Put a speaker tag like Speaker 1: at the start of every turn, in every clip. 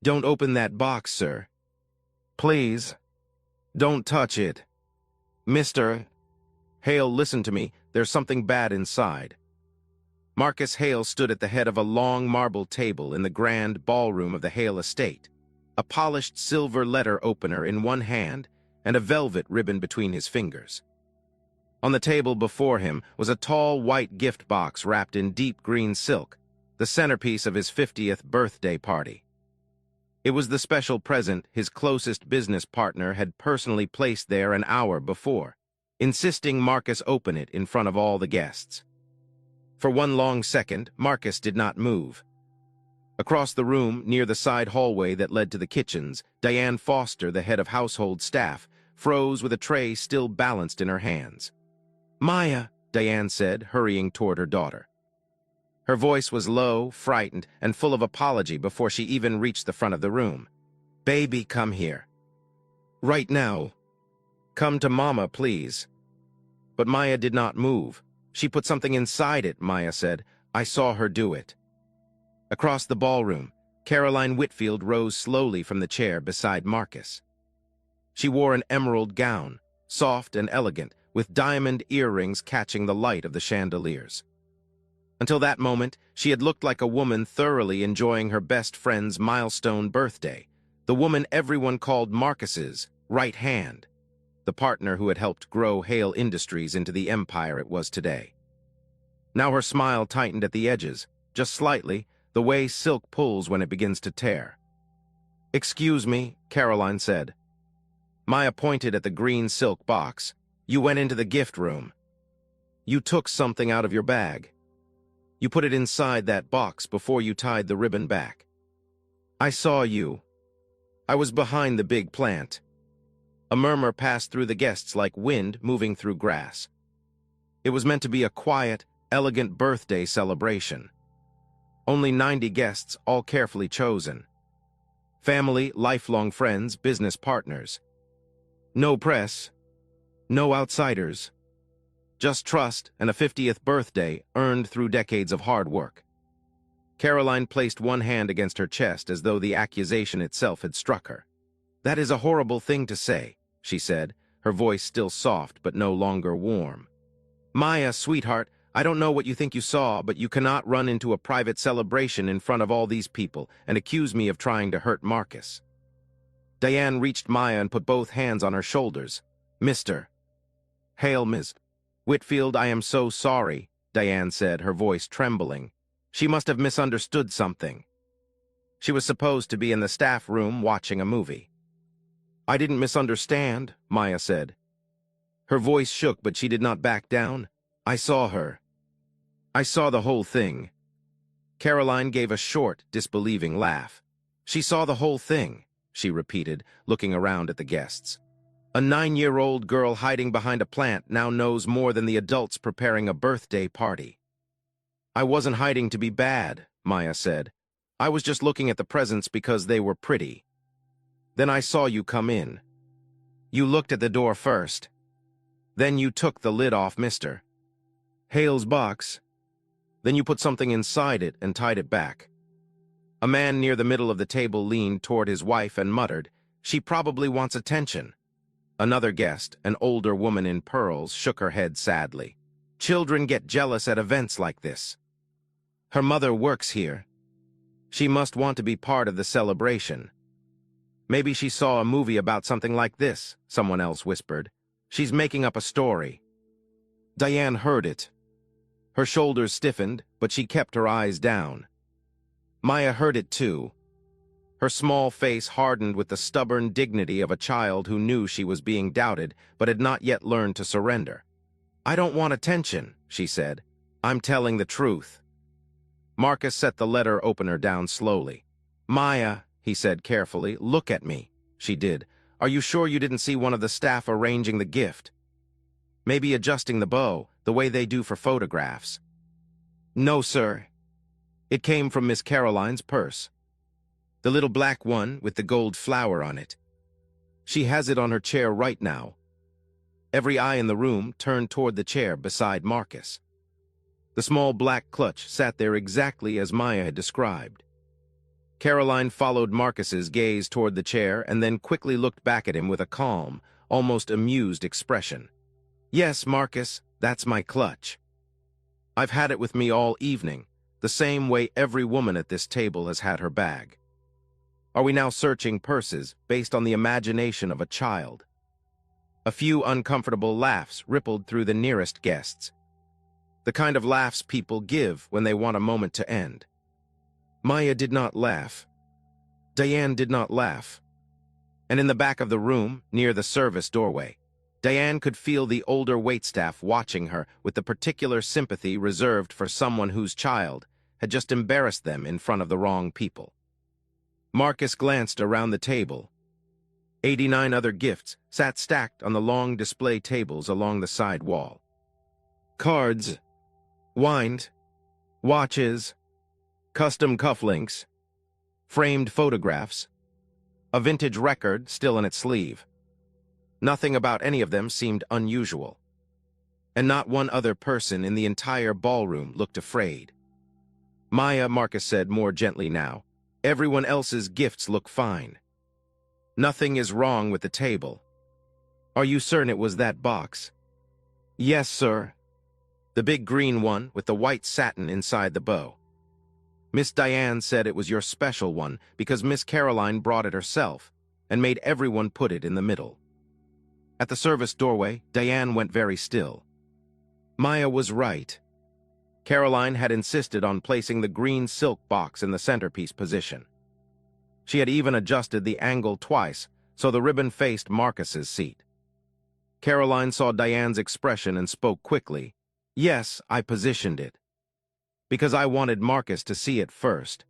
Speaker 1: Don't open that box, sir. Please, don't touch it. Mr. Hale, listen to me. There's something bad inside. Marcus Hale stood at the head of a long marble table in the grand ballroom of the Hale estate, a polished silver letter opener in one hand and a velvet ribbon between his fingers. On the table before him was a tall white gift box wrapped in deep green silk, the centerpiece of his 50th birthday party. It was the special present his closest business partner had personally placed there an hour before, insisting Marcus open it in front of all the guests. For one long second, Marcus did not move. Across the room, near the side hallway that led to the kitchens, Diane Foster, the head of household staff, froze with a tray still balanced in her hands. "Maya," Diane said, hurrying toward her daughter. Her voice was low, frightened, and full of apology before she even reached the front of the room. "Baby, come here. Right now. Come to Mama, please." But Maya did not move. "She put something inside it," Maya said. "I saw her do it." Across the ballroom, Caroline Whitfield rose slowly from the chair beside Marcus. She wore an emerald gown, soft and elegant, with diamond earrings catching the light of the chandeliers. Until that moment, she had looked like a woman thoroughly enjoying her best friend's milestone birthday, the woman everyone called Marcus's right hand, the partner who had helped grow Hale Industries into the empire it was today. Now her smile tightened at the edges, just slightly, the way silk pulls when it begins to tear. "Excuse me," Caroline said. Maya pointed at the green silk box. "You went into the gift room. You took something out of your bag. You put it inside that box before you tied the ribbon back. I saw you. I was behind the big plant." A murmur passed through the guests like wind moving through grass. It was meant to be a quiet, elegant birthday celebration. Only 90 guests, all carefully chosen. Family, lifelong friends, business partners. No press, no outsiders. Just trust and a 50th birthday earned through decades of hard work. Caroline placed one hand against her chest as though the accusation itself had struck her. "That is a horrible thing to say," she said, her voice still soft but no longer warm. "Maya, sweetheart, I don't know what you think you saw, but you cannot run into a private celebration in front of all these people and accuse me of trying to hurt Marcus." Diane reached Maya and put both hands on her shoulders. "Mr. Hale, Ms. Whitfield, I am so sorry," Diane said, her voice trembling. She must have misunderstood something. She was supposed to be in the staff room watching a movie. "I didn't misunderstand," Maya said. Her voice shook, but she did not back down. "I saw her. I saw the whole thing." Caroline gave a short, disbelieving laugh. "She saw the whole thing," she repeated, looking around at the guests. "A 9-year-old girl hiding behind a plant now knows more than the adults preparing a birthday party." "I wasn't hiding to be bad," Maya said. "I was just looking at the presents because they were pretty. Then I saw you come in. You looked at the door first. Then you took the lid off Mr. Hale's box. Then you put something inside it and tied it back." A man near the middle of the table leaned toward his wife and muttered, "She probably wants attention." Another guest, an older woman in pearls, shook her head sadly. "Children get jealous at events like this. Her mother works here. She must want to be part of the celebration." "Maybe she saw a movie about something like this," someone else whispered. "She's making up a story." Diane heard it. Her shoulders stiffened, but she kept her eyes down. Maya heard it too. Her small face hardened with the stubborn dignity of a child who knew she was being doubted but had not yet learned to surrender. "I don't want attention," she said. "I'm telling the truth." Marcus set the letter opener down slowly. "Maya," he said carefully, "look at me." She did. "Are you sure you didn't see one of the staff arranging the gift? Maybe adjusting the bow, the way they do for photographs?" "No, sir. It came from Miss Caroline's purse. The little black one with the gold flower on it. She has it on her chair right now." Every eye in the room turned toward the chair beside Marcus. The small black clutch sat there exactly as Maya had described. Caroline followed Marcus's gaze toward the chair and then quickly looked back at him with a calm, almost amused expression. Yes, Marcus, that's my clutch. I've had it with me all evening, the same way every woman at this table has had her bag. Are we now searching purses based on the imagination of a child? A few uncomfortable laughs rippled through the nearest guests. The kind of laughs people give when they want a moment to end. Maya did not laugh. Diane did not laugh. And in the back of the room, near the service doorway, Diane could feel the older waitstaff watching her with the particular sympathy reserved for someone whose child had just embarrassed them in front of the wrong people. Marcus glanced around the table. 89 other gifts sat stacked on the long display tables along the side wall. Cards, wine, watches, custom cufflinks, framed photographs, a vintage record still in its sleeve. Nothing about any of them seemed unusual. And not one other person in the entire ballroom looked afraid. Maya, Marcus said more gently now, everyone else's gifts look fine. Nothing is wrong with the table. Are you certain it was that box? Yes, sir. The big green one with the white satin inside the bow. Miss Diane said it was your special one because Miss Caroline brought it herself and made everyone put it in the middle. At the service doorway, Diane went very still. Maya was right. Caroline had insisted on placing the green silk box in the centerpiece position. She had even adjusted the angle twice so the ribbon faced Marcus's seat. Caroline saw Diane's expression and spoke quickly. Yes, I positioned it. Because I wanted Marcus to see it first.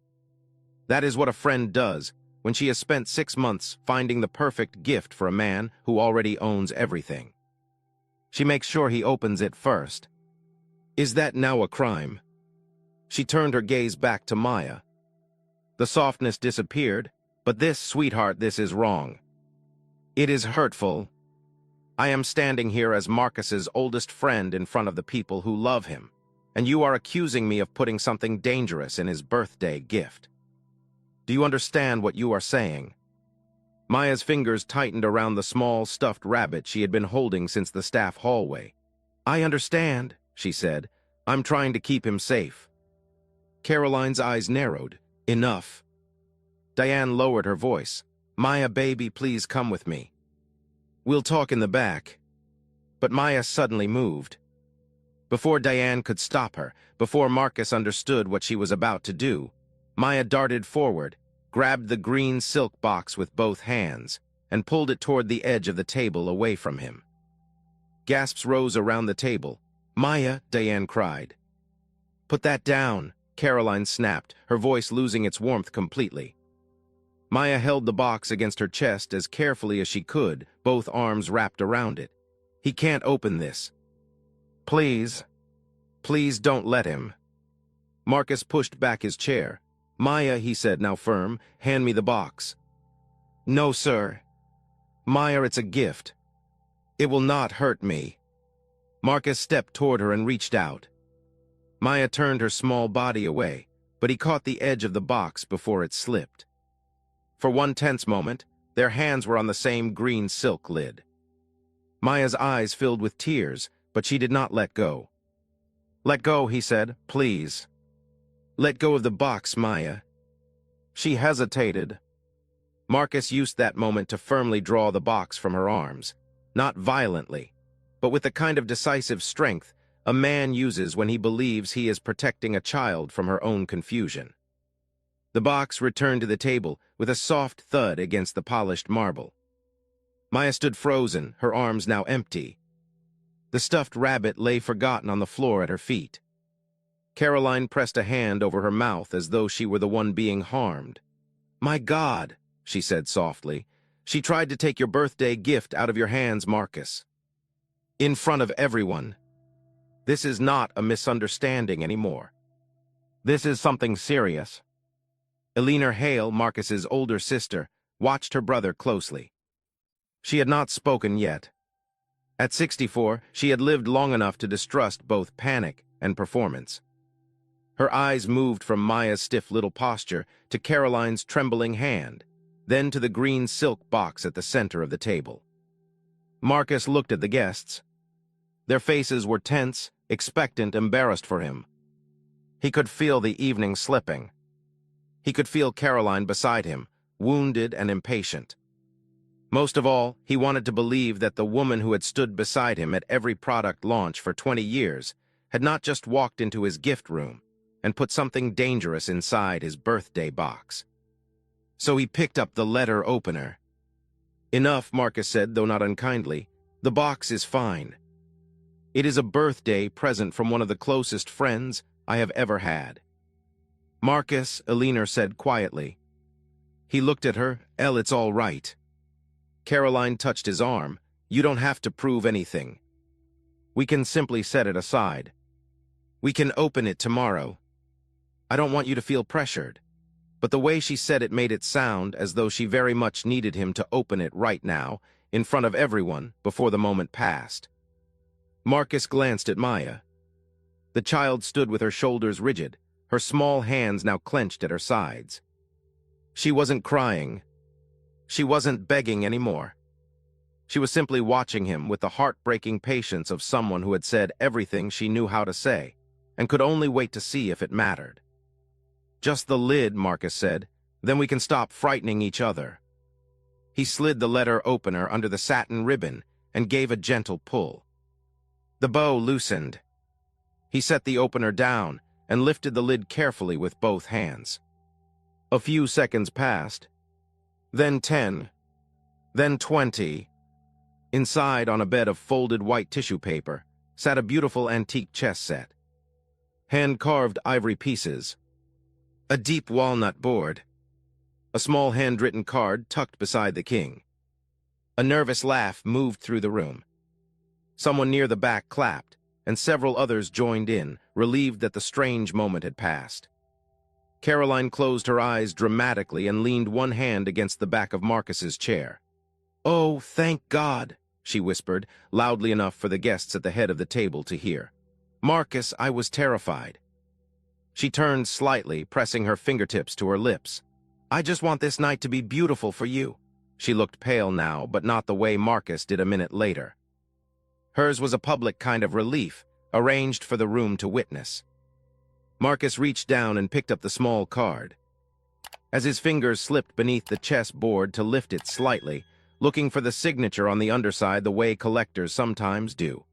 Speaker 1: That is what a friend does when she has spent 6 months finding the perfect gift for a man who already owns everything. She makes sure he opens it first. Is that now a crime? She turned her gaze back to Maya. The softness disappeared, but this, sweetheart, this is wrong. It is hurtful. I am standing here as Marcus's oldest friend in front of the people who love him, and you are accusing me of putting something dangerous in his birthday gift. Do you understand what you are saying? Maya's fingers tightened around the small stuffed rabbit she had been holding since the staff hallway. I understand, she said. I'm trying to keep him safe. Caroline's eyes narrowed. Enough. Diane lowered her voice. Maya, baby, please come with me. We'll talk in the back. But Maya suddenly moved. Before Diane could stop her, before Marcus understood what she was about to do, Maya darted forward, grabbed the green silk box with both hands, and pulled it toward the edge of the table away from him. Gasps rose around the table. Maya, Diane cried. Put that down, Caroline snapped, her voice losing its warmth completely. Maya held the box against her chest as carefully as she could, both arms wrapped around it. He can't open this. Please. Please don't let him. Marcus pushed back his chair. Maya, he said, now firm, hand me the box. No, sir. Maya, it's a gift. It will not hurt me. Marcus stepped toward her and reached out. Maya turned her small body away, but he caught the edge of the box before it slipped. For one tense moment, their hands were on the same green silk lid. Maya's eyes filled with tears, but she did not let go. Let go, he said, please. Let go of the box, Maya. She hesitated. Marcus used that moment to firmly draw the box from her arms, not violently, but with the kind of decisive strength a man uses when he believes he is protecting a child from her own confusion. The box returned to the table with a soft thud against the polished marble. Maya stood frozen, her arms now empty. The stuffed rabbit lay forgotten on the floor at her feet. Caroline pressed a hand over her mouth as though she were the one being harmed. My God, she said softly, she tried to take your birthday gift out of your hands, Marcus. In front of everyone. This is not a misunderstanding anymore. This is something serious. Eleanor Hale, Marcus's older sister, watched her brother closely. She had not spoken yet. At 64, she had lived long enough to distrust both panic and performance. Her eyes moved from Maya's stiff little posture to Caroline's trembling hand, then to the green silk box at the center of the table. Marcus looked at the guests. Their faces were tense, expectant, embarrassed for him. He could feel the evening slipping. He could feel Caroline beside him, wounded and impatient. Most of all, he wanted to believe that the woman who had stood beside him at every product launch for 20 years had not just walked into his gift room and put something dangerous inside his birthday box. So he picked up the letter opener. "Enough," Marcus said, though not unkindly. "The box is fine. It is a birthday present from one of the closest friends I have ever had." "Marcus," Elinor said quietly. He looked at her. "Elle, it's all right." Caroline touched his arm. "You don't have to prove anything. We can simply set it aside. We can open it tomorrow. I don't want you to feel pressured." But the way she said it made it sound as though she very much needed him to open it right now, in front of everyone, before the moment passed. Marcus glanced at Maya. The child stood with her shoulders rigid, her small hands now clenched at her sides. She wasn't crying. She wasn't begging anymore. She was simply watching him with the heartbreaking patience of someone who had said everything she knew how to say, and could only wait to see if it mattered. "Just the lid," Marcus said. "Then we can stop frightening each other." He slid the letter opener under the satin ribbon and gave a gentle pull. The bow loosened. He set the opener down and lifted the lid carefully with both hands. A few seconds passed. Then 10. Then 20. Inside, on a bed of folded white tissue paper, sat a beautiful antique chess set. Hand-carved ivory pieces. A deep walnut board. A small handwritten card tucked beside the king. A nervous laugh moved through the room. Someone near the back clapped, and several others joined in, relieved that the strange moment had passed. Caroline closed her eyes dramatically and leaned one hand against the back of Marcus's chair. "Oh, thank God," she whispered, loudly enough for the guests at the head of the table to hear. "Marcus, I was terrified." She turned slightly, pressing her fingertips to her lips. "I just want this night to be beautiful for you." She looked pale now, but not the way Marcus did a minute later. Hers was a public kind of relief, arranged for the room to witness. Marcus reached down and picked up the small card. As his fingers slipped beneath the chess board to lift it slightly, looking for the signature on the underside the way collectors sometimes do,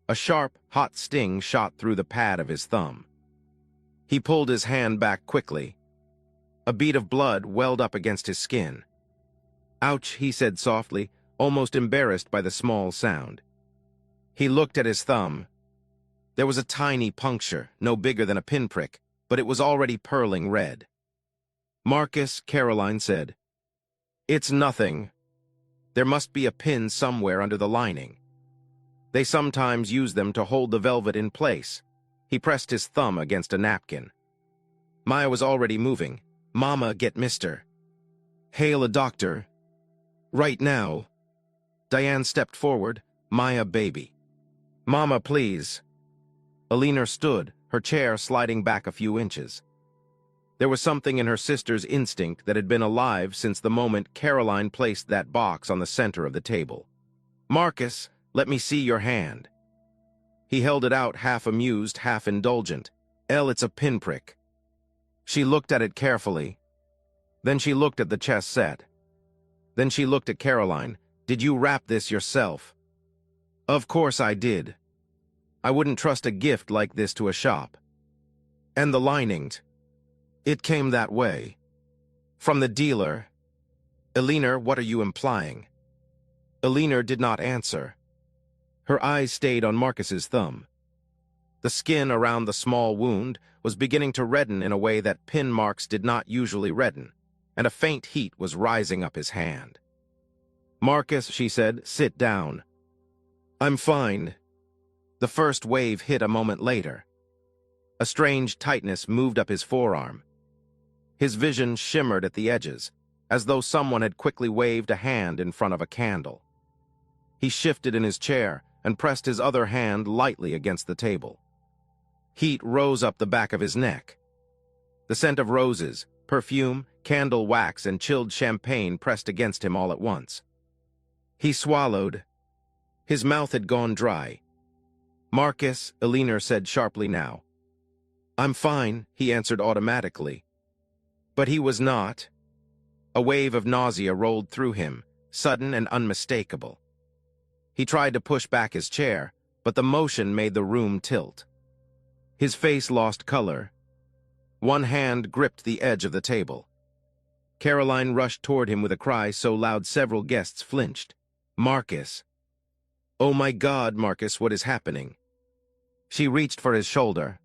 Speaker 1: a sharp, hot sting shot through the pad of his thumb. He pulled his hand back quickly. A bead of blood welled up against his skin. "Ouch," he said softly, almost embarrassed by the small sound. He looked at his thumb. There was a tiny puncture, no bigger than a pinprick, but it was already purling red. "Marcus," Caroline said, "it's nothing. There must be a pin somewhere under the lining. They sometimes use them to hold the velvet in place." He pressed his thumb against a napkin. Maya was already moving. "Mama, get Mr. Hail a doctor. Right now." Diane stepped forward. "Maya, baby." "Mama, please." Elinor stood, her chair sliding back a few inches. There was something in her sister's instinct that had been alive since the moment Caroline placed that box on the center of the table. "Marcus, let me see your hand." He held it out, half amused, half indulgent. "Elle, it's a pinprick." She looked at it carefully. Then she looked at the chess set. Then she looked at Caroline. "Did you wrap this yourself?" "Of course I did. I wouldn't trust a gift like this to a shop." "And the linings? It came that way. From the dealer." "Elinor, what are you implying?" Elinor did not answer. Her eyes stayed on Marcus's thumb. The skin around the small wound was beginning to redden in a way that pin marks did not usually redden, and a faint heat was rising up his hand. "Marcus," she said, "sit down." "I'm fine." The first wave hit a moment later. A strange tightness moved up his forearm. His vision shimmered at the edges, as though someone had quickly waved a hand in front of a candle. He shifted in his chair and pressed his other hand lightly against the table. Heat rose up the back of his neck. The scent of roses, perfume, candle wax, and chilled champagne pressed against him all at once. He swallowed. His mouth had gone dry. "Marcus," Eleanor said sharply now. "I'm fine," he answered automatically. But he was not. A wave of nausea rolled through him, sudden and unmistakable. He tried to push back his chair, but the motion made the room tilt. His face lost color. One hand gripped the edge of the table. Caroline rushed toward him with a cry so loud several guests flinched. "Marcus!" "Oh my God, Marcus, what is happening?" She reached for his shoulder.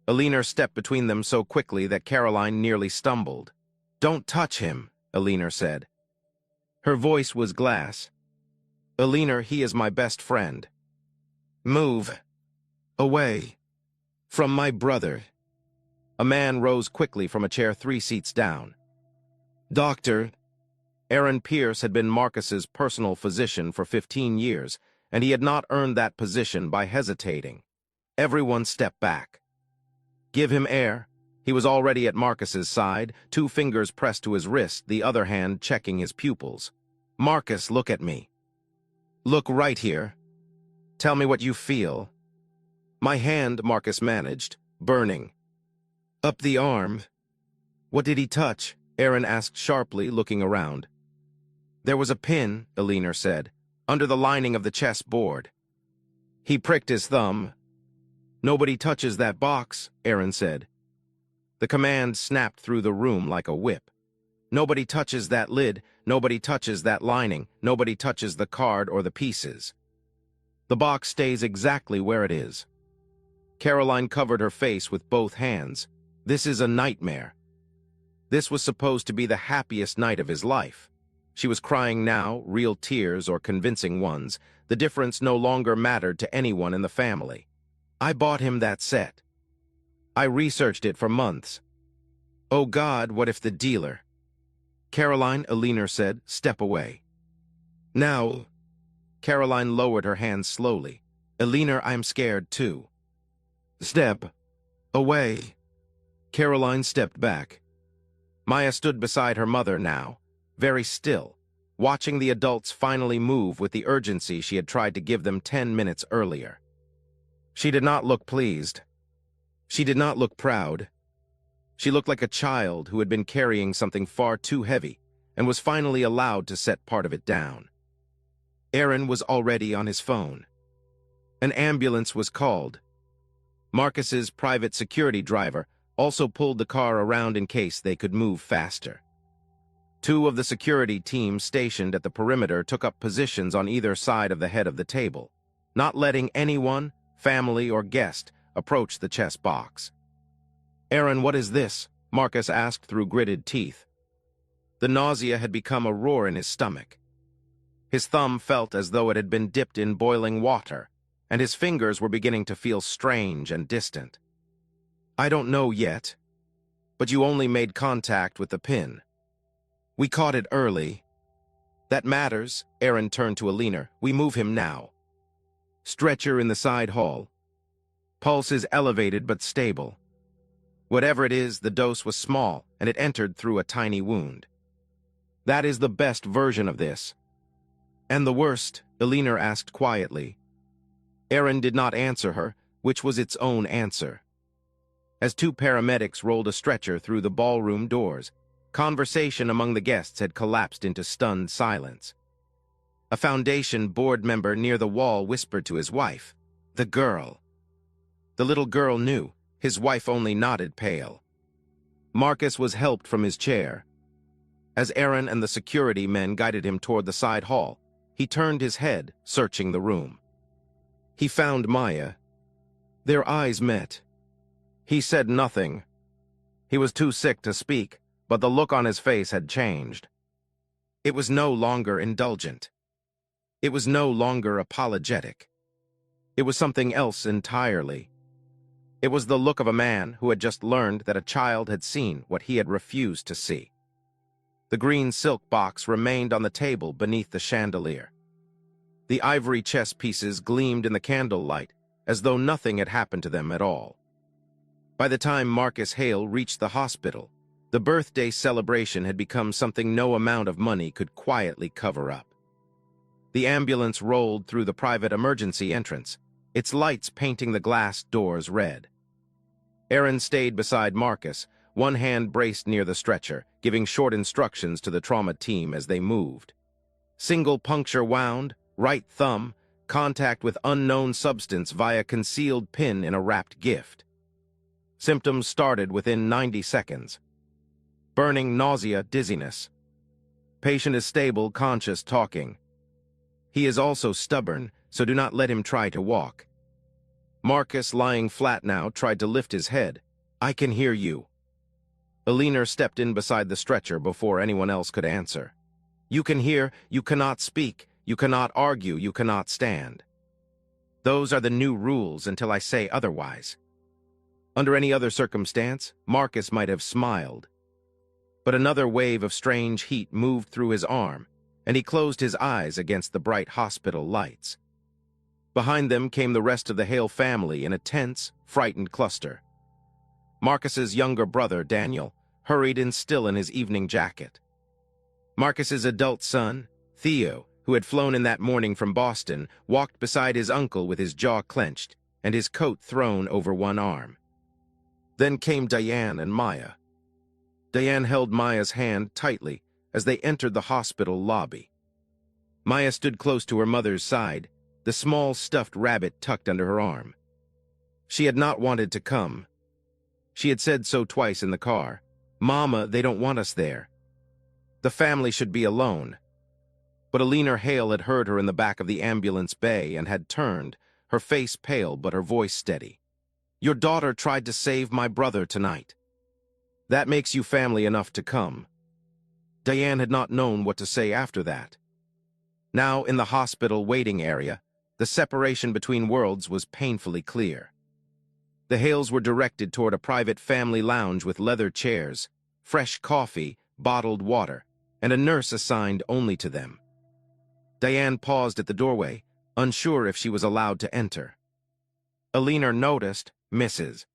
Speaker 1: Eleanor stepped between them so quickly that Caroline nearly stumbled. "Don't touch him," Eleanor said. Her voice was glass. "Eleanor, he is my best friend. Move away from my brother." A man rose quickly from a chair 3 seats down. "Doctor." Aaron Pierce had been Marcus's personal physician for 15 years, and he had not earned that position by hesitating. Everyone stepped back. "Give him air." He was already at Marcus's side, 2 fingers pressed to his wrist, the other hand checking his pupils. "Marcus, look at me. Look right here. Tell me what you feel." "My hand," Marcus managed, "burning. Up the arm." "What did he touch?" Aaron asked sharply, looking around. "There was a pin," Eleanor said, "under the lining of the chess board." He pricked his thumb. "Nobody touches that box," Aaron said. The command snapped through the room like a whip. "Nobody touches that lid, nobody touches that lining, nobody touches the card or the pieces. The box stays exactly where it is." Caroline covered her face with both hands. "This is a nightmare." This was supposed to be the happiest night of his life. She was crying now, real tears or convincing ones. The difference no longer mattered to anyone in the family. "I bought him that set. I researched it for months. Oh God, what if the dealer—" "Caroline," Eleanor said, "step away." "Now." Caroline lowered her hands slowly. "Eleanor, I'm scared too." "Step away." Caroline stepped back. Maya stood beside her mother now, very still, watching the adults finally move with the urgency she had tried to give them 10 minutes earlier. She did not look pleased. She did not look proud. She looked like a child who had been carrying something far too heavy and was finally allowed to set part of it down. Aaron was already on his phone. An ambulance was called. Marcus's private security driver also pulled the car around in case they could move faster. 2 of the security teams stationed at the perimeter took up positions on either side of the head of the table, not letting anyone, family or guest, approach the chess box. "Aaron, what is this?" Marcus asked through gritted teeth. The nausea had become a roar in his stomach. His thumb felt as though it had been dipped in boiling water, and his fingers were beginning to feel strange and distant. "I don't know yet, but you only made contact with the pin. We caught it early." "That matters," Aaron turned to Eleanor. "We move him now." Stretcher in the side hall. Pulse is elevated but stable. Whatever it is, the dose was small, and it entered through a tiny wound. "That is the best version of this." "And the worst?" Eleanor asked quietly. Aaron did not answer her, which was its own answer. As 2 paramedics rolled a stretcher through the ballroom doors, conversation among the guests had collapsed into stunned silence. A Foundation board member near the wall whispered to his wife, "The girl." The little girl knew. His wife only nodded pale. Marcus was helped from his chair. As Aaron and the security men guided him toward the side hall, he turned his head, searching the room. He found Maya. Their eyes met. He said nothing. He was too sick to speak, but the look on his face had changed. It was no longer indulgent. It was no longer apologetic. It was something else entirely. It was the look of a man who had just learned that a child had seen what he had refused to see. The green silk box remained on the table beneath the chandelier. The ivory chess pieces gleamed in the candlelight as though nothing had happened to them at all. By the time Marcus Hale reached the hospital, the birthday celebration had become something no amount of money could quietly cover up. The ambulance rolled through the private emergency entrance, its lights painting the glass doors red. Aaron stayed beside Marcus, one hand braced near the stretcher, giving short instructions to the trauma team as they moved. Single puncture wound, right thumb, contact with unknown substance via concealed pin in a wrapped gift. Symptoms started within 90 seconds. Burning, nausea, dizziness. Patient is stable, conscious, talking. He is also stubborn, so do not let him try to walk. Marcus, lying flat now, tried to lift his head. I can hear you. Alina stepped in beside the stretcher before anyone else could answer. You can hear, you cannot speak, you cannot argue, you cannot stand. Those are the new rules until I say otherwise. Under any other circumstance, Marcus might have smiled. But another wave of strange heat moved through his arm, and he closed his eyes against the bright hospital lights. Behind them came the rest of the Hale family in a tense, frightened cluster. Marcus's younger brother, Daniel, hurried in still in his evening jacket. Marcus's adult son, Theo, who had flown in that morning from Boston, walked beside his uncle with his jaw clenched and his coat thrown over one arm. Then came Diane and Maya. Diane held Maya's hand tightly as they entered the hospital lobby. Maya stood close to her mother's side, the small stuffed rabbit tucked under her arm. She had not wanted to come. She had said so twice in the car. Mama, they don't want us there. The family should be alone. But Alina Hale had heard her in the back of the ambulance bay and had turned, her face pale but her voice steady. Your daughter tried to save my brother tonight. That makes you family enough to come. Diane had not known what to say after that. Now, in the hospital waiting area, the separation between worlds was painfully clear. The Hales were directed toward a private family lounge with leather chairs, fresh coffee, bottled water, and a nurse assigned only to them. Diane paused at the doorway, unsure if she was allowed to enter. Alina noticed, Mrs.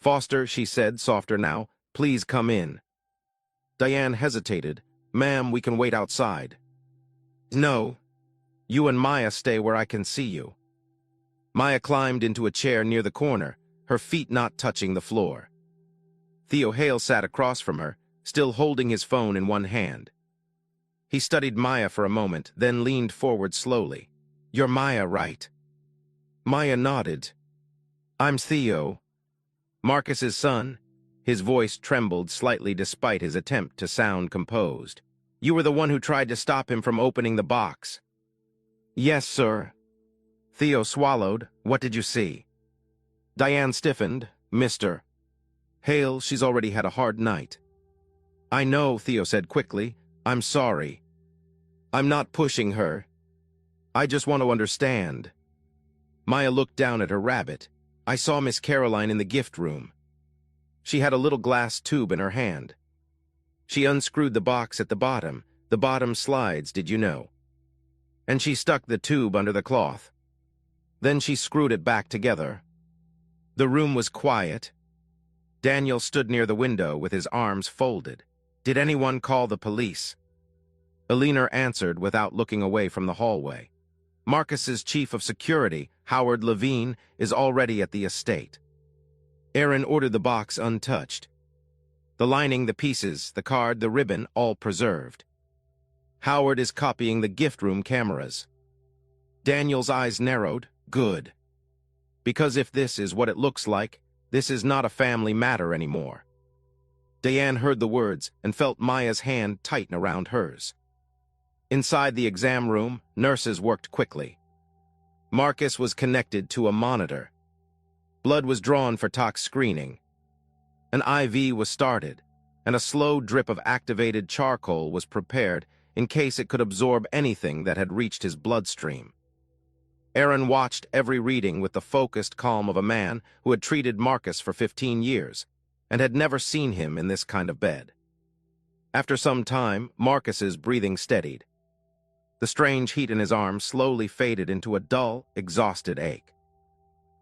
Speaker 1: Foster, she said, softer now, please come in. Diane hesitated. Ma'am, we can wait outside. No. You and Maya stay where I can see you. Maya climbed into a chair near the corner, her feet not touching the floor. Theo Hale sat across from her, still holding his phone in one hand. He studied Maya for a moment, then leaned forward slowly. You're Maya, right? Maya nodded. I'm Theo. Marcus's son. His voice trembled slightly despite his attempt to sound composed. You were the one who tried to stop him from opening the box. Yes, sir. Theo swallowed. What did you see? Diane stiffened. Mr. Hale, she's already had a hard night. I know, Theo said quickly. I'm sorry. I'm not pushing her. I just want to understand. Maya looked down at her rabbit. I saw Miss Caroline in the gift room. She had a little glass tube in her hand. She unscrewed the box at the bottom slides, did you know? And she stuck the tube under the cloth. Then she screwed it back together. The room was quiet. Daniel stood near the window with his arms folded. Did anyone call the police? Alina answered without looking away from the hallway. Marcus's chief of security, Howard Levine, is already at the estate. Aaron ordered the box untouched. The lining, the pieces, the card, the ribbon, all preserved. Howard is copying the gift room cameras. Daniel's eyes narrowed. Good. Because if this is what it looks like, this is not a family matter anymore. Diane heard the words and felt Maya's hand tighten around hers. Inside the exam room, nurses worked quickly. Marcus was connected to a monitor. Blood was drawn for tox screening. An IV was started, and a slow drip of activated charcoal was prepared in case it could absorb anything that had reached his bloodstream. Aaron watched every reading with the focused calm of a man who had treated Marcus for 15 years and had never seen him in this kind of bed. After some time, Marcus's breathing steadied. The strange heat in his arm slowly faded into a dull, exhausted ache.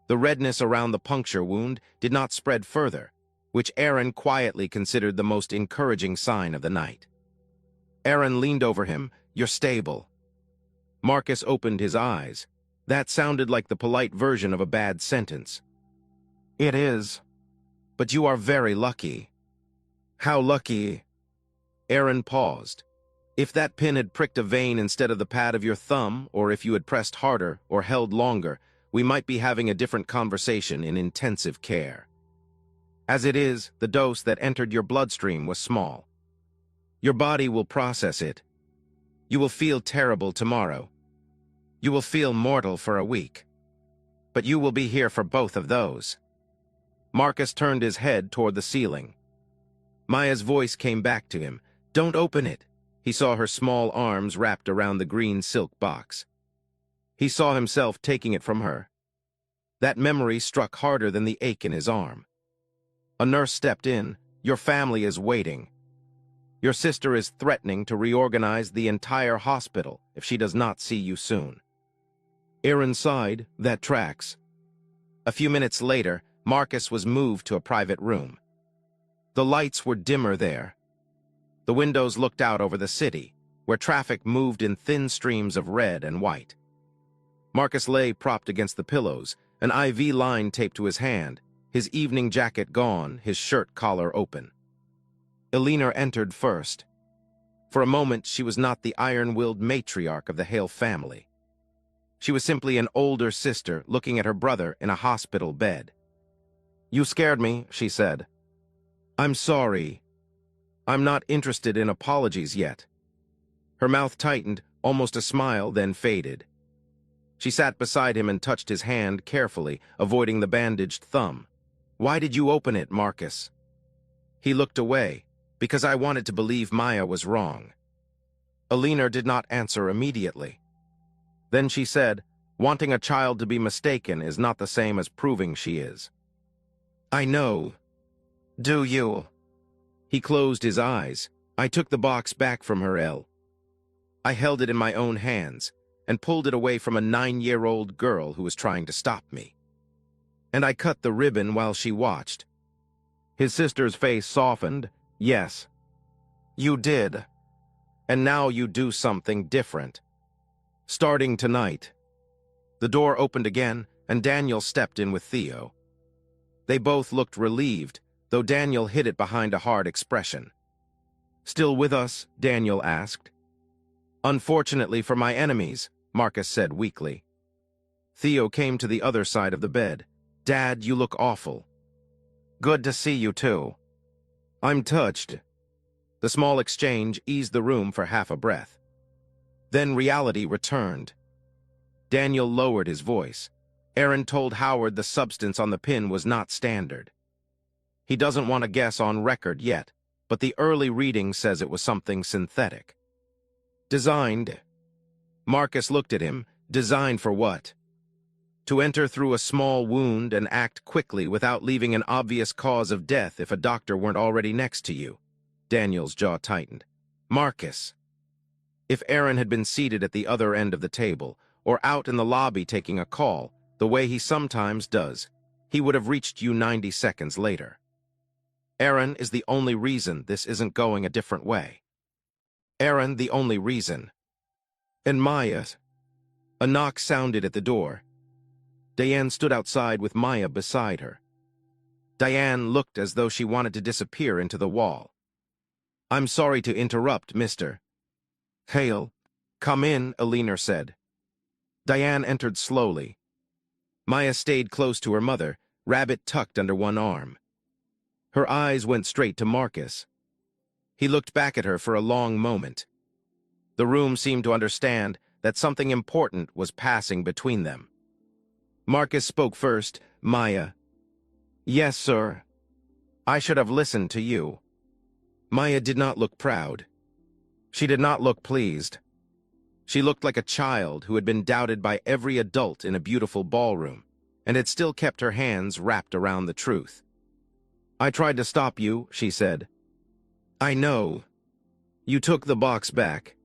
Speaker 1: The redness around the puncture wound did not spread further, which Aaron quietly considered the most encouraging sign of the night. Aaron leaned over him. "You're stable." Marcus opened his eyes. That sounded like the polite version of a bad sentence. "It is. But you are very lucky." "How lucky?" Aaron paused. "If that pin had pricked a vein instead of the pad of your thumb, or if you had pressed harder or held longer, we might be having a different conversation in intensive care. As it is, the dose that entered your bloodstream was small. Your body will process it. You will feel terrible tomorrow. You will feel mortal for a week. But you will be here for both of those." Marcus turned his head toward the ceiling. Maya's voice came back to him. "Don't open it." He saw her small arms wrapped around the green silk box. He saw himself taking it from her. That memory struck harder than the ache in his arm. A nurse stepped in. "Your family is waiting. Your sister is threatening to reorganize the entire hospital if she does not see you soon." Aaron sighed. "That tracks." A few minutes later, Marcus was moved to a private room. The lights were dimmer there. The windows looked out over the city, where traffic moved in thin streams of red and white. Marcus lay propped against the pillows, an IV line taped to his hand, his evening jacket gone, his shirt collar open. Elena entered first. For a moment, she was not the iron-willed matriarch of the Hale family. She was simply an older sister looking at her brother in a hospital bed. "You scared me," she said. "I'm sorry. I'm not interested in apologies yet." Her mouth tightened, almost a smile, then faded. She sat beside him and touched his hand carefully, avoiding the bandaged thumb. "Why did you open it, Marcus?" He looked away. "Because I wanted to believe Maya was wrong." Elena did not answer immediately. Then she said, "Wanting a child to be mistaken is not the same as proving she is." "I know. Do you?" He closed his eyes. "I took the box back from her, Elle. I held it in my own hands and pulled it away from a 9-year-old girl who was trying to stop me. And I cut the ribbon while she watched." His sister's face softened. "Yes, you did. And now you do something different. Starting tonight." The door opened again, and Daniel stepped in with Theo. They both looked relieved, though Daniel hid it behind a hard expression. "Still with us?" Daniel asked. "Unfortunately for my enemies," Marcus said weakly. Theo came to the other side of the bed. "Dad, you look awful." "Good to see you too." "I'm touched." The small exchange eased the room for half a breath. Then reality returned. Daniel lowered his voice. "Aaron told Howard the substance on the pin was not standard. He doesn't want to guess on record yet, but the early reading says it was something synthetic." "Designed?" Marcus looked at him. "Designed for what?" "To enter through a small wound and act quickly without leaving an obvious cause of death if a doctor weren't already next to you." Daniel's jaw tightened. "Marcus." If Aaron had been seated at the other end of the table, or out in the lobby taking a call, the way he sometimes does, he would have reached you 90 seconds later. Aaron is the only reason this isn't going a different way. Aaron, the only reason. And Maya. A knock sounded at the door. Diane stood outside with Maya beside her. Diane looked as though she wanted to disappear into the wall. "I'm sorry to interrupt, Mr. Hale." "Come in," Elena said. Diane entered slowly. Maya stayed close to her mother, rabbit tucked under one arm. Her eyes went straight to Marcus. He looked back at her for a long moment. The room seemed to understand that something important was passing between them. Marcus spoke first. "Maya." "Yes, sir. I should have listened to you." Maya did not look proud. She did not look pleased. She looked like a child who had been doubted by every adult in a beautiful ballroom, and had still kept her hands wrapped around the truth. "I tried to stop you," she said. "I know. You took the box back."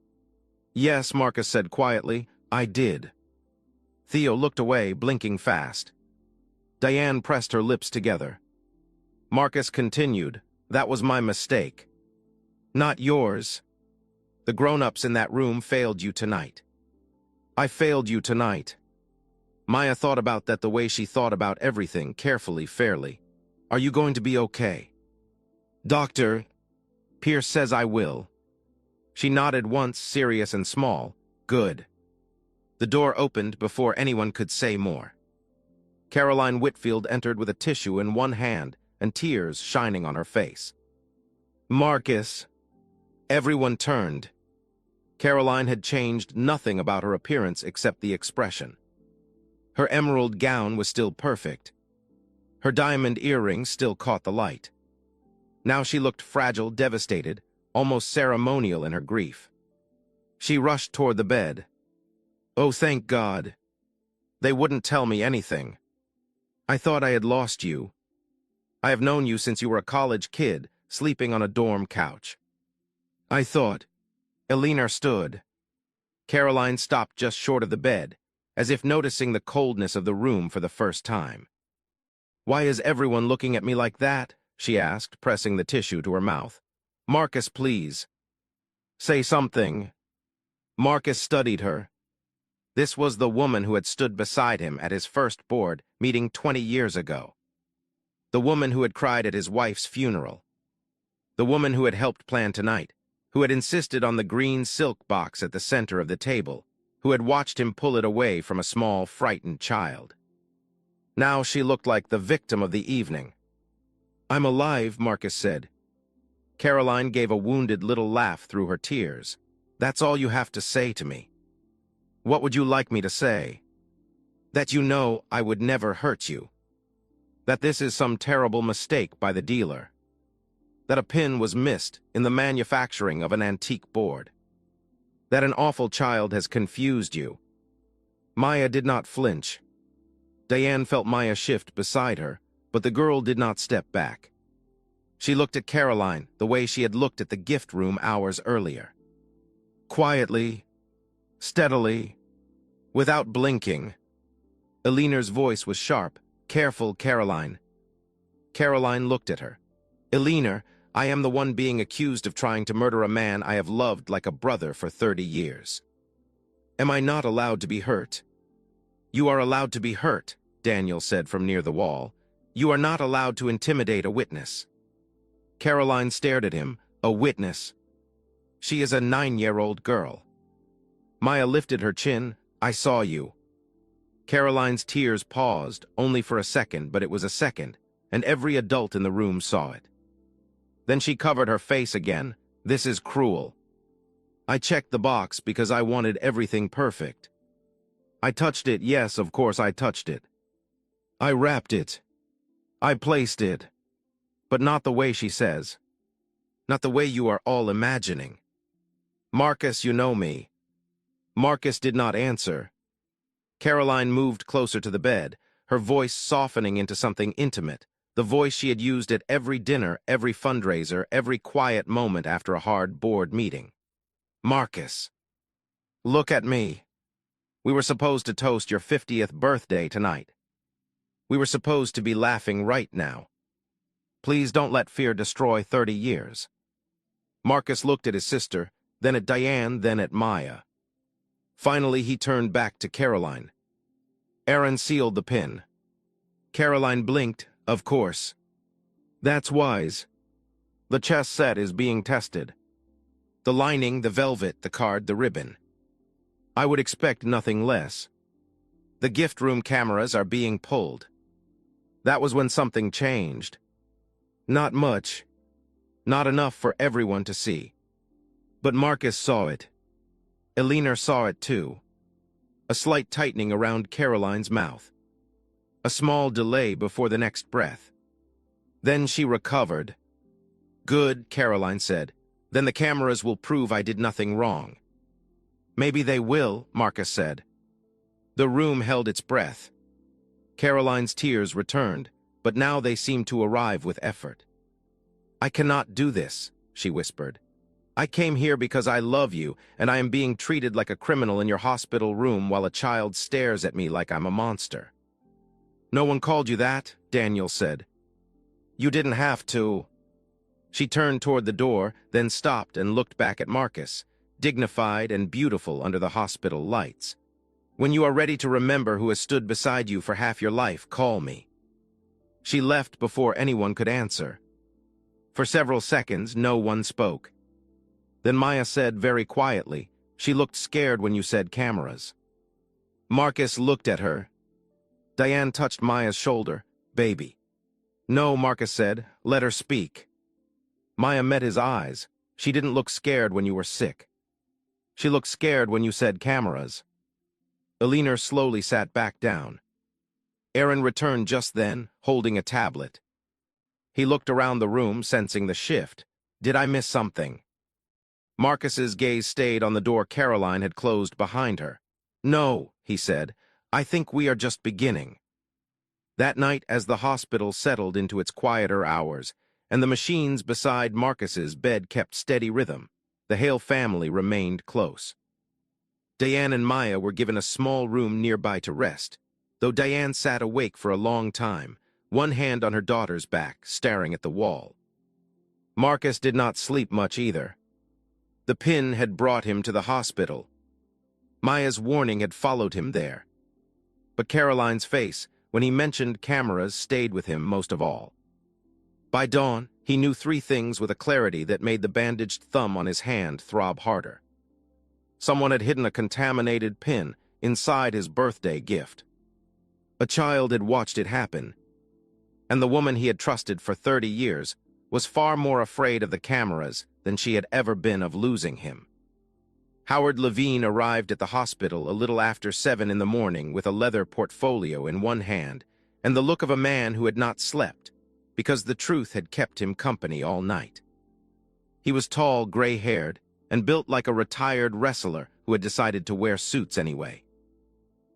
Speaker 1: "Yes," Marcus said quietly, "I did." Theo looked away, blinking fast. Diane pressed her lips together. Marcus continued, "That was my mistake. Not yours. The grown-ups in that room failed you tonight. I failed you tonight." Maya thought about that the way she thought about everything, carefully, fairly. "Are you going to be okay?" "Doctor, Pierce says I will." She nodded once, serious and small. "Good." The door opened before anyone could say more. Caroline Whitfield entered with a tissue in one hand and tears shining on her face. "Marcus." Everyone turned. Caroline had changed nothing about her appearance except the expression. Her emerald gown was still perfect. Her diamond earrings still caught the light. Now she looked fragile, devastated, almost ceremonial in her grief. She rushed toward the bed. "Oh, thank God. They wouldn't tell me anything. I thought I had lost you. I have known you since you were a college kid, sleeping on a dorm couch. I thought—" Eleanor stood. Caroline stopped just short of the bed, as if noticing the coldness of the room for the first time. "Why is everyone looking at me like that?" she asked, pressing the tissue to her mouth. "Marcus, please. Say something." Marcus studied her. This was the woman who had stood beside him at his first board meeting 20 years ago. The woman who had cried at his wife's funeral. The woman who had helped plan tonight, who had insisted on the green silk box at the center of the table, who had watched him pull it away from a small, frightened child. Now she looked like the victim of the evening. "I'm alive," Marcus said. Caroline gave a wounded little laugh through her tears. "That's all you have to say to me." "What would you like me to say?" "That you know I would never hurt you. That this is some terrible mistake by the dealer. That a pin was missed in the manufacturing of an antique board. That an awful child has confused you." Maya did not flinch. Diane felt Maya shift beside her, but the girl did not step back. She looked at Caroline the way she had looked at the gift room hours earlier. Quietly, steadily, without blinking. Eleanor's voice was sharp. "Careful, Caroline." Caroline looked at her. "Eleanor, I am the one being accused of trying to murder a man I have loved like a brother for 30 years. Am I not allowed to be hurt?" "You are allowed to be hurt," Daniel said from near the wall. "You are not allowed to intimidate a witness." Caroline stared at him. "A witness? She is a 9-year-old girl." Maya lifted her chin. "I saw you." Caroline's tears paused, only for a second, but it was a second, and every adult in the room saw it. Then she covered her face again. "This is cruel. I checked the box because I wanted everything perfect. I touched it, yes, of course I touched it. I wrapped it. I placed it. But not the way she says. Not the way you are all imagining. Marcus, you know me." Marcus did not answer. Caroline moved closer to the bed, her voice softening into something intimate, the voice she had used at every dinner, every fundraiser, every quiet moment after a hard board meeting. "Marcus, look at me. We were supposed to toast your 50th birthday tonight. We were supposed to be laughing right now. Please don't let fear destroy 30 years. Marcus looked at his sister, then at Diane, then at Maya. Finally, he turned back to Caroline. "Aaron sealed the pin." Caroline blinked. "Of course. That's wise. The chess set is being tested. The lining, the velvet, the card, the ribbon. I would expect nothing less. The gift room cameras are being pulled. That was when something changed. Not much. Not enough for everyone to see. But Marcus saw it. Eleanor saw it too. A slight tightening around Caroline's mouth. A small delay before the next breath. Then she recovered. "Good," Caroline said. "Then the cameras will prove I did nothing wrong." "Maybe they will," Marcus said. The room held its breath. Caroline's tears returned, but now they seemed to arrive with effort. "I cannot do this," she whispered. "I came here because I love you, and I am being treated like a criminal in your hospital room while a child stares at me like I'm a monster. No one called you that, Daniel said. You didn't have to. She turned toward the door, then stopped and looked back at Marcus, dignified and beautiful under the hospital lights. When you are ready to remember who has stood beside you for half your life, call me. She left before anyone could answer. For several seconds, no one spoke. Then Maya said very quietly, "She looked scared when you said cameras." Marcus looked at her. Diane touched Maya's shoulder. "Baby." "No," Marcus said. "Let her speak." Maya met his eyes. "She didn't look scared when you were sick. She looked scared when you said cameras." Elena slowly sat back down. Aaron returned just then, holding a tablet. He looked around the room, sensing the shift. "Did I miss something?" Marcus's gaze stayed on the door Caroline had closed behind her. "No," he said. "I think we are just beginning." That night, as the hospital settled into its quieter hours, and the machines beside Marcus's bed kept steady rhythm, the Hale family remained close. Diane and Maya were given a small room nearby to rest, though Diane sat awake for a long time, one hand on her daughter's back, staring at the wall. Marcus did not sleep much either. The pin had brought him to the hospital. Maya's warning had followed him there. But Caroline's face, when he mentioned cameras, stayed with him most of all. By dawn, he knew three things with a clarity that made the bandaged thumb on his hand throb harder. Someone had hidden a contaminated pin inside his birthday gift. A child had watched it happen, and the woman he had trusted for 30 years was far more afraid of the cameras than she had ever been of losing him. Howard Levine arrived at the hospital a little after 7 in the morning with a leather portfolio in one hand and the look of a man who had not slept, because the truth had kept him company all night. He was tall, gray-haired, and built like a retired wrestler who had decided to wear suits anyway.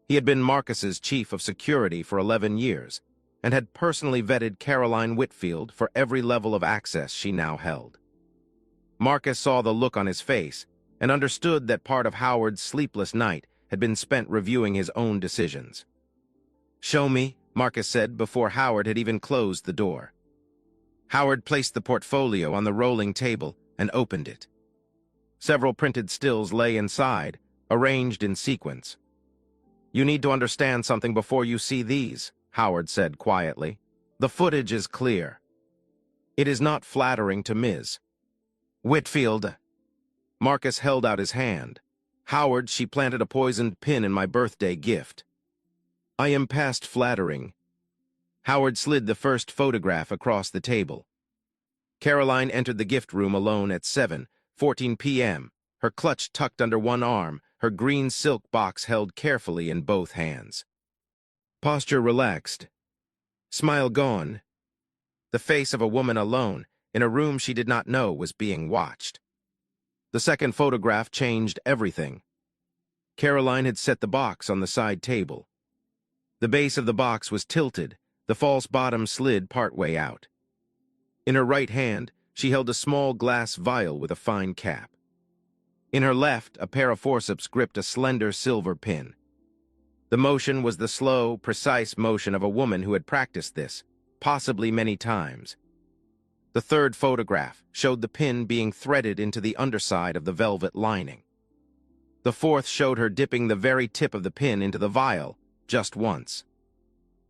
Speaker 1: He had been Marcus's chief of security for 11 years and had personally vetted Caroline Whitfield for every level of access she now held. Marcus saw the look on his face and understood that part of Howard's sleepless night had been spent reviewing his own decisions. "Show me," Marcus said before Howard had even closed the door. Howard placed the portfolio on the rolling table and opened it. Several printed stills lay inside, arranged in sequence. "You need to understand something before you see these," Howard said quietly. "The footage is clear. It is not flattering to Ms. Whitfield." Marcus held out his hand. "Howard, she planted a poisoned pin in my birthday gift." "I am past flattering." Howard slid the first photograph across the table. Caroline entered the gift room alone at 7:14 p.m., her clutch tucked under one arm, her green silk box held carefully in both hands. Posture relaxed. Smile gone. The face of a woman alone, in a room she did not know was being watched. The second photograph changed everything. Caroline had set the box on the side table. The base of the box was tilted, the false bottom slid partway out. In her right hand, she held a small glass vial with a fine cap. In her left, a pair of forceps gripped a slender silver pin. The motion was the slow, precise motion of a woman who had practiced this, possibly many times. The third photograph showed the pin being threaded into the underside of the velvet lining. The fourth showed her dipping the very tip of the pin into the vial, just once.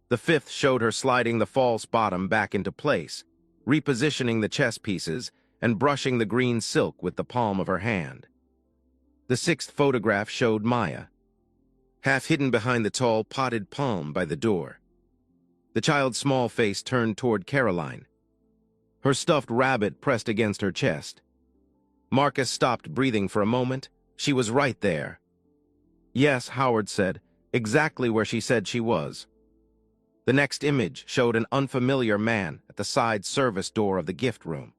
Speaker 1: The fifth showed her sliding the false bottom back into place, repositioning the chess pieces, and brushing the green silk with the palm of her hand. The sixth photograph showed Maya, half hidden behind the tall potted palm by the door. The child's small face turned toward Caroline. Her stuffed rabbit pressed against her chest. Marcus stopped breathing for a moment. She was right there. "Yes," Howard said, "exactly where she said she was." The next image showed an unfamiliar man at the side service door of the gift room.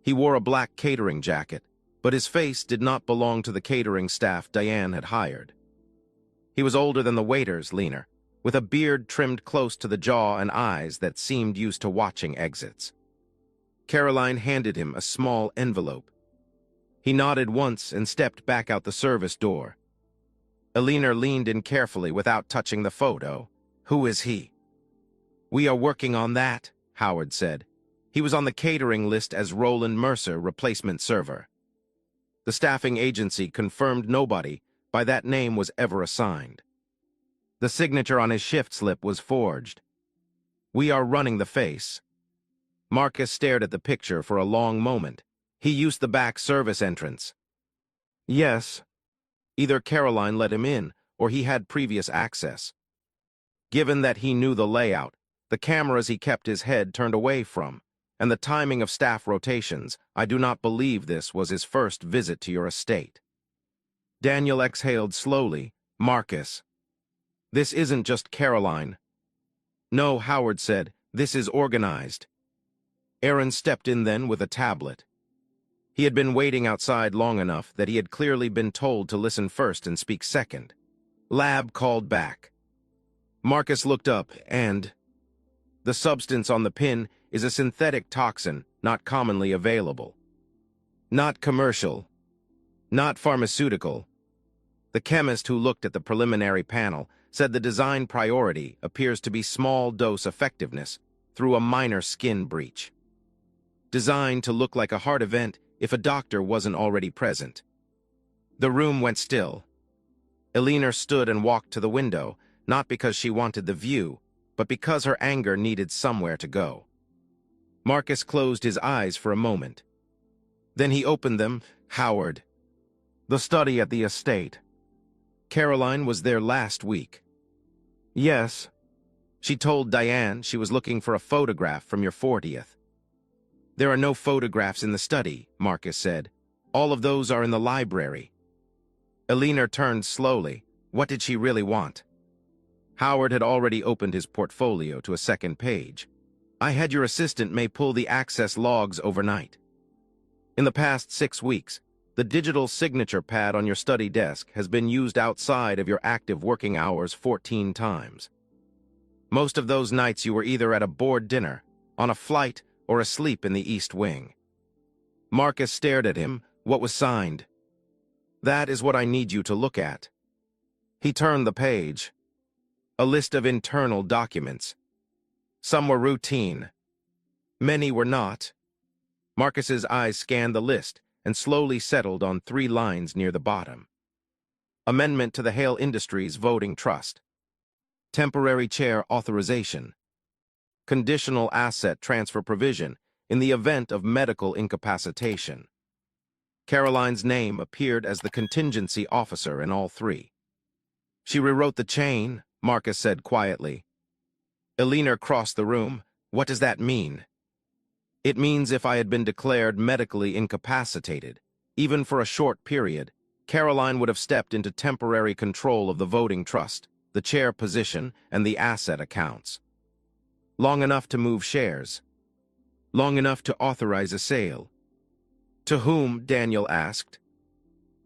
Speaker 1: He wore a black catering jacket, but his face did not belong to the catering staff Diane had hired. He was older than the waiters, leaner, with a beard trimmed close to the jaw and eyes that seemed used to watching exits. Caroline handed him a small envelope. He nodded once and stepped back out the service door. Elena leaned in carefully without touching the photo. "Who is he?" We are working on that, Howard said. He was on the catering list as Roland Mercer, replacement server. The staffing agency confirmed nobody by that name was ever assigned. The signature on his shift slip was forged. We are running the face. Marcus stared at the picture for a long moment. He used the back service entrance. Yes. Either Caroline let him in, or he had previous access. Given that he knew the layout, the cameras he kept his head turned away from, and the timing of staff rotations, I do not believe this was his first visit to your estate. Daniel exhaled slowly. Marcus. This isn't just Caroline. No, Howard said, this is organized. Aaron stepped in then with a tablet. He had been waiting outside long enough that he had clearly been told to listen first and speak second. Lab called back. Marcus looked up and... The substance on the pin is a synthetic toxin not commonly available. Not commercial. Not pharmaceutical. The chemist who looked at the preliminary panel said the design priority appears to be small dose effectiveness through a minor skin breach. Designed to look like a heart event if a doctor wasn't already present. The room went still. Eleanor stood and walked to the window, not because she wanted the view, but because her anger needed somewhere to go. Marcus closed his eyes for a moment. Then he opened them. Howard. The study at the estate. Caroline was there last week. Yes. She told Diane she was looking for a photograph from your 40th. There are no photographs in the study, Marcus said. All of those are in the library. Eleanor turned slowly. What did she really want? Howard had already opened his portfolio to a second page. I had your assistant may pull the access logs overnight. In the past 6 weeks, the digital signature pad on your study desk has been used outside of your active working hours 14 times. Most of those nights you were either at a board dinner, on a flight, or asleep in the East Wing. Marcus stared at him. What was signed? That is what I need you to look at. He turned the page. A list of internal documents. Some were routine. Many were not. Marcus's eyes scanned the list and slowly settled on 3 lines near the bottom. Amendment to the Hale Industries Voting Trust. Temporary chair authorization. Conditional asset transfer provision in the event of medical incapacitation. Caroline's name appeared as the contingency officer in all 3. She rewrote the chain, Marcus said quietly. Eleanor crossed the room. What does that mean? It means if I had been declared medically incapacitated, even for a short period, Caroline would have stepped into temporary control of the voting trust, the chair position, and the asset accounts. Long enough to move shares. Long enough to authorize a sale. To whom? Daniel asked.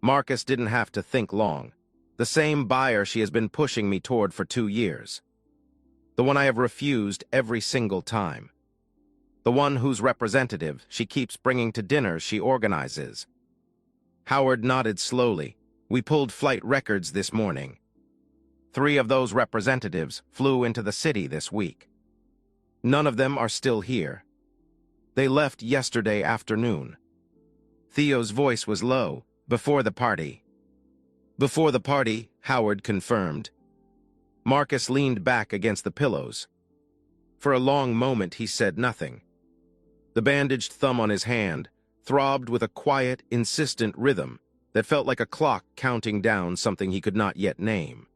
Speaker 1: Marcus didn't have to think long. The same buyer she has been pushing me toward for 2 years. The one I have refused every single time. The one whose representative she keeps bringing to dinners she organizes. Howard nodded slowly. We pulled flight records this morning. 3 of those representatives flew into the city this week. None of them are still here. They left yesterday afternoon. Theo's voice was low. Before the party. Before the party, Howard confirmed. Marcus leaned back against the pillows. For a long moment he said nothing. The bandaged thumb on his hand throbbed with a quiet, insistent rhythm that felt like a clock counting down something he could not yet name.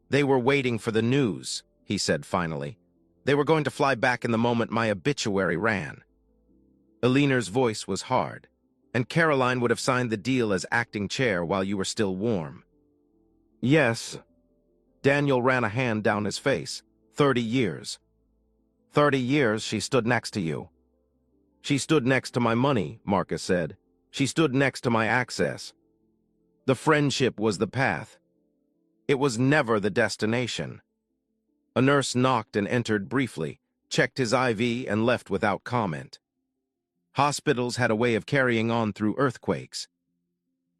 Speaker 1: They were waiting for the news, he said finally. They were going to fly back in the moment my obituary ran. Eleanor's voice was hard, and Caroline would have signed the deal as acting chair while you were still warm. Yes. Daniel ran a hand down his face. 30 years. 30 years she stood next to you. She stood next to my money, Marcus said. She stood next to my access. The friendship was the path. It was never the destination. A nurse knocked and entered briefly, checked his IV and left without comment. Hospitals had a way of carrying on through earthquakes.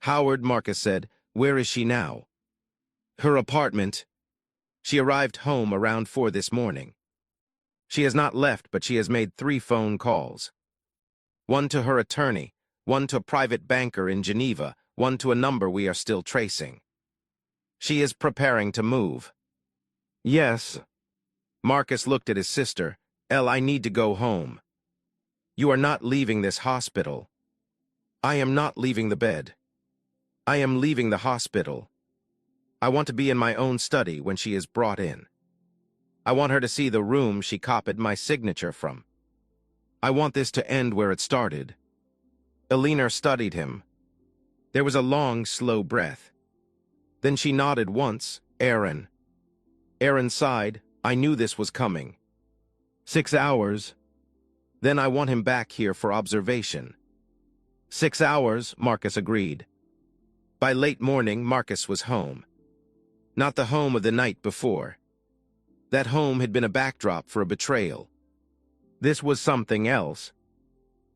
Speaker 1: Howard, Marcus said, where is she now? Her apartment. She arrived home around 4 this morning. She has not left, but she has made 3 phone calls. One to her attorney, one to a private banker in Geneva, one to a number we are still tracing. She is preparing to move. Yes. Marcus looked at his sister. Elle, I need to go home. You are not leaving this hospital. I am not leaving the bed. I am leaving the hospital. I want to be in my own study when she is brought in. I want her to see the room she copied my signature from. I want this to end where it started. Elena studied him. There was a long, slow breath. Then she nodded once. Aaron. Aaron sighed. I knew this was coming. 6 hours. Then I want him back here for observation. 6 hours, Marcus agreed. By late morning, Marcus was home. Not the home of the night before. That home had been a backdrop for a betrayal. This was something else.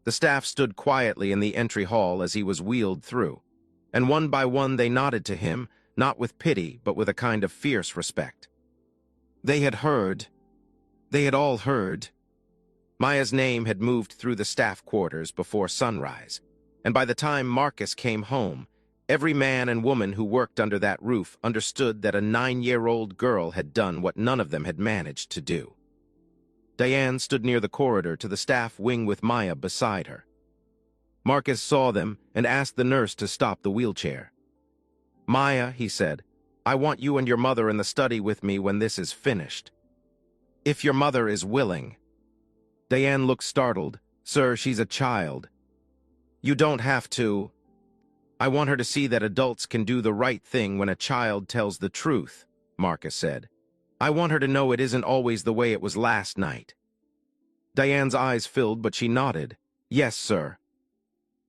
Speaker 1: The staff stood quietly in the entry hall as he was wheeled through, and one by one they nodded to him, not with pity, but with a kind of fierce respect. They had heard. They had all heard. Maya's name had moved through the staff quarters before sunrise, and by the time Marcus came home, every man and woman who worked under that roof understood that a 9-year-old girl had done what none of them had managed to do. Diane stood near the corridor to the staff wing with Maya beside her. Marcus saw them and asked the nurse to stop the wheelchair. Maya, he said, I want you and your mother in the study with me when this is finished. If your mother is willing. Diane looked startled. Sir, she's a child. You don't have to. I want her to see that adults can do the right thing when a child tells the truth, Marcus said. I want her to know it isn't always the way it was last night. Diane's eyes filled, but she nodded. Yes, sir.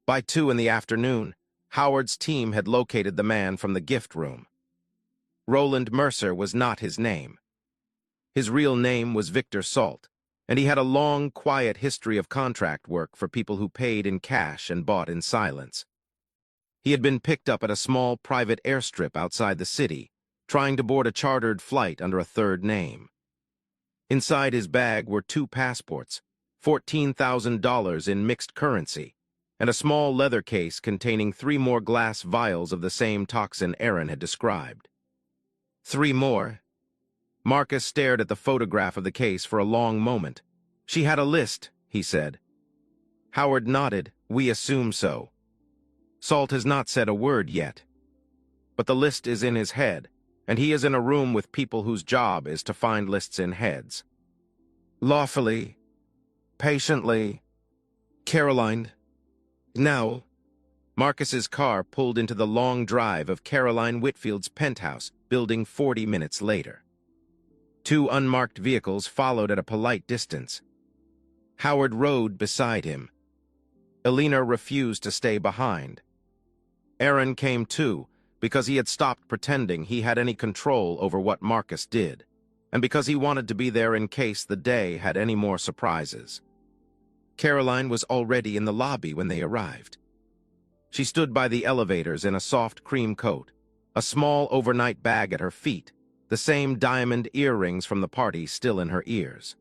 Speaker 1: By 2 in the afternoon, Howard's team had located the man from the gift room. Roland Mercer was not his name. His real name was Victor Salt, and he had a long, quiet history of contract work for people who paid in cash and bought in silence. He had been picked up at a small private airstrip outside the city, trying to board a chartered flight under a third name. Inside his bag were 2 passports, $14,000 in mixed currency, and a small leather case containing 3 more glass vials of the same toxin Aaron had described. 3 more. Marcus stared at the photograph of the case for a long moment. She had a list, he said. Howard nodded. We assume so. Salt has not said a word yet. But the list is in his head, and he is in a room with people whose job is to find lists in heads. Lawfully, patiently, Caroline. Now, Marcus's car pulled into the long drive of Caroline Whitfield's penthouse, building 40 minutes later. 2 unmarked vehicles followed at a polite distance. Howard rode beside him. Elena refused to stay behind. Aaron came too, because he had stopped pretending he had any control over what Marcus did, and because he wanted to be there in case the day had any more surprises. Caroline was already in the lobby when they arrived. She stood by the elevators in a soft cream coat, a small overnight bag at her feet, the same diamond earrings from the party still in her ears.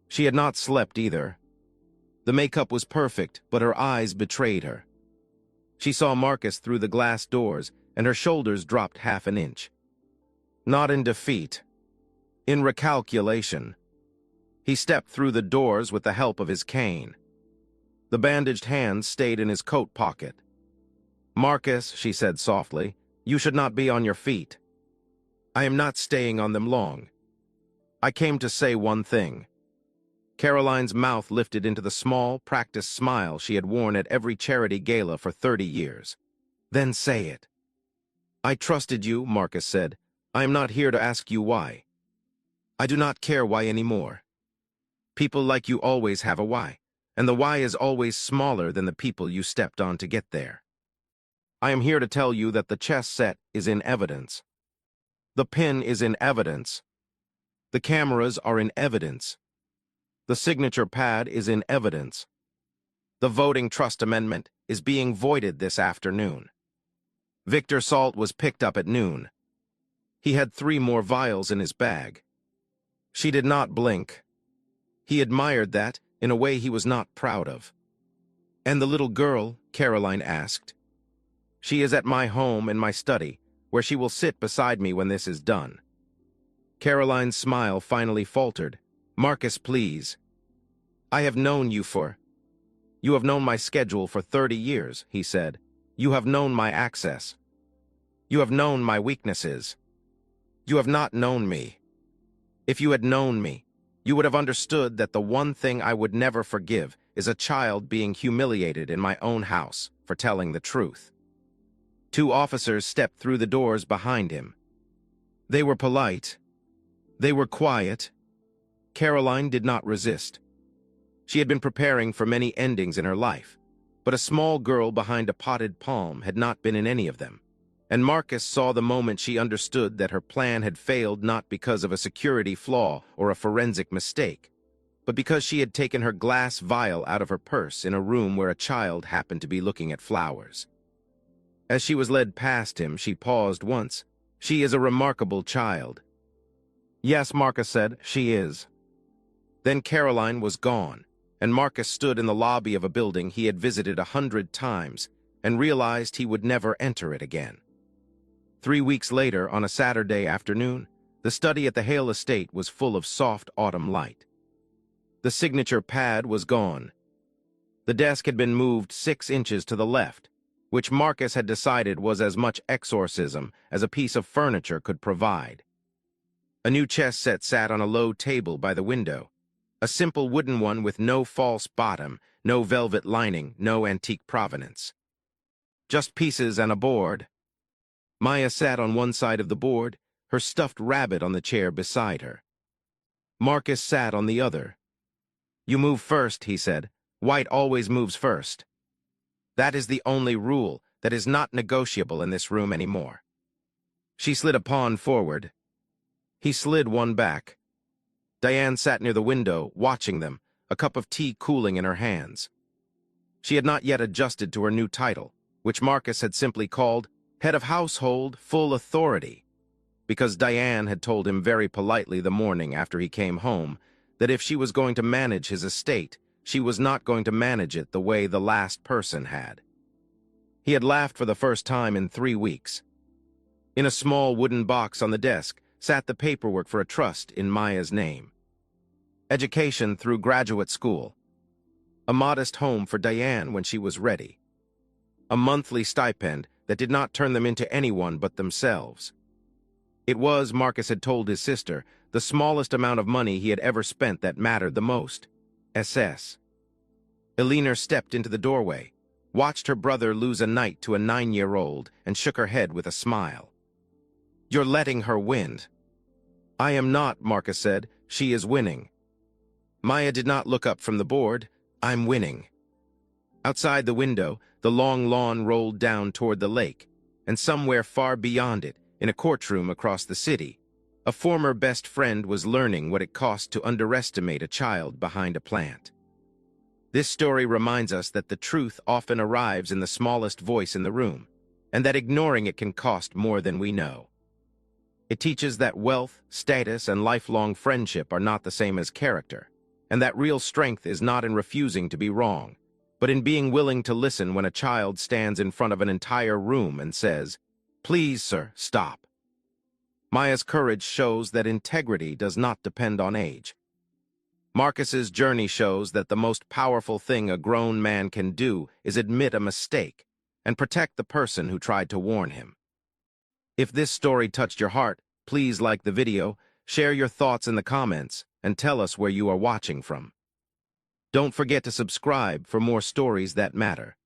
Speaker 1: She had not slept either. The makeup was perfect, but her eyes betrayed her. She saw Marcus through the glass doors, and her shoulders dropped half an inch. Not in defeat. In recalculation. He stepped through the doors with the help of his cane. The bandaged hands stayed in his coat pocket. Marcus, she said softly, you should not be on your feet. I am not staying on them long. I came to say one thing. Caroline's mouth lifted into the small, practiced smile she had worn at every charity gala for 30 years. Then say it. I trusted you, Marcus said. I am not here to ask you why. I do not care why anymore. People like you always have a why, and the why is always smaller than the people you stepped on to get there. I am here to tell you that the chess set is in evidence. The pin is in evidence. The cameras are in evidence. The signature pad is in evidence. The voting trust amendment is being voided this afternoon. Victor Salt was picked up at noon. He had 3 more vials in his bag. She did not blink. He admired that in a way he was not proud of. "And the little girl?" Caroline asked. "She is at my home in my study, where she will sit beside me when this is done." Caroline's smile finally faltered. "Marcus, please. I have known you for... You have known my schedule for 30 years," he said. "You have known my access. You have known my weaknesses. You have not known me. If you had known me, you would have understood that the one thing I would never forgive is a child being humiliated in my own house for telling the truth." Two officers stepped through the doors behind him. They were polite. They were quiet. Caroline did not resist. She had been preparing for many endings in her life, but a small girl behind a potted palm had not been in any of them. And Marcus saw the moment she understood that her plan had failed not because of a security flaw or a forensic mistake, but because she had taken her glass vial out of her purse in a room where a child happened to be looking at flowers. As she was led past him, she paused once. "She is a remarkable child." "Yes," Marcus said, "she is." Then Caroline was gone, and Marcus stood in the lobby of a building he had visited 100 times and realized he would never enter it again. 3 weeks later, on a Saturday afternoon, the study at the Hale estate was full of soft autumn light. The signature pad was gone. The desk had been moved 6 inches to the left, which Marcus had decided was as much exorcism as a piece of furniture could provide. A new chess set sat on a low table by the window, a simple wooden one with no false bottom, no velvet lining, no antique provenance. Just pieces and a board. Maya sat on one side of the board, her stuffed rabbit on the chair beside her. Marcus sat on the other. "You move first," he said. "White always moves first. That is the only rule that is not negotiable in this room anymore." She slid a pawn forward. He slid one back. Diane sat near the window, watching them, a cup of tea cooling in her hands. She had not yet adjusted to her new title, which Marcus had simply called Head of Household, Full Authority, because Diane had told him very politely the morning after he came home that if she was going to manage his estate, she was not going to manage it the way the last person had. He had laughed for the first time in 3 weeks. In a small wooden box on the desk sat the paperwork for a trust in Maya's name. Education through graduate school. A modest home for Diane when she was ready. A monthly stipend that did not turn them into anyone but themselves. It was, Marcus had told his sister, the smallest amount of money he had ever spent that mattered the most. SS. Elinor stepped into the doorway, watched her brother lose a knight to a 9-year-old, and shook her head with a smile. "You're letting her win." "I am not," Marcus said. "She is winning." Maya did not look up from the board. "I'm winning." Outside the window, the long lawn rolled down toward the lake, and somewhere far beyond it, in a courtroom across the city, a former best friend was learning what it cost to underestimate a child behind a plant. This story reminds us that the truth often arrives in the smallest voice in the room, and that ignoring it can cost more than we know. It teaches that wealth, status, and lifelong friendship are not the same as character, and that real strength is not in refusing to be wrong, but in being willing to listen when a child stands in front of an entire room and says, "Please, sir, stop." Maya's courage shows that integrity does not depend on age. Marcus's journey shows that the most powerful thing a grown man can do is admit a mistake and protect the person who tried to warn him. If this story touched your heart, please like the video, share your thoughts in the comments, and tell us where you are watching from. Don't forget to subscribe for more stories that matter.